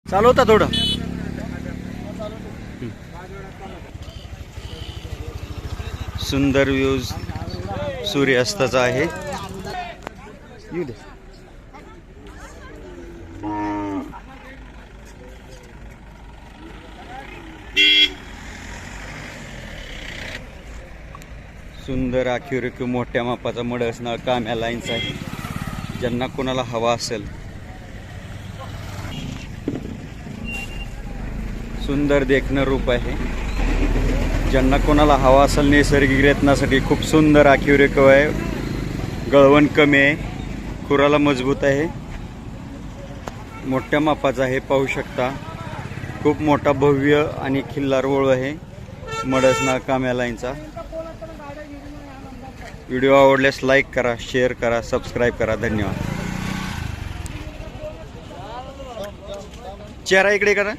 चालवता थोडं. सुंदर व्ह्यूज सूर्यास्ताचा आहे. येऊ दे. सुंदर आखीव मोठ्या मापाचा मड असणार काम्या लाईन्स आहे. ज्यांना कोणाला हवा असेल, सुंदर देखणं रूप आहे. ज्यांना कोणाला हवा असेल नैसर्गिक रेतनासाठी खूप सुंदर आखीव रेखव आहे. गळवण कमी आहे, खुराला मजबूत आहे, मोठ्या मापाचा आहे. पाहू शकता खूप मोठा भव्य आणि खिल्लार वळू आहे मडसना काम्या लाईनचा. व्हिडिओ आवडल्यास लाईक करा, शेअर करा, सबस्क्राईब करा. धन्यवाद. चेहरा इकडे करा.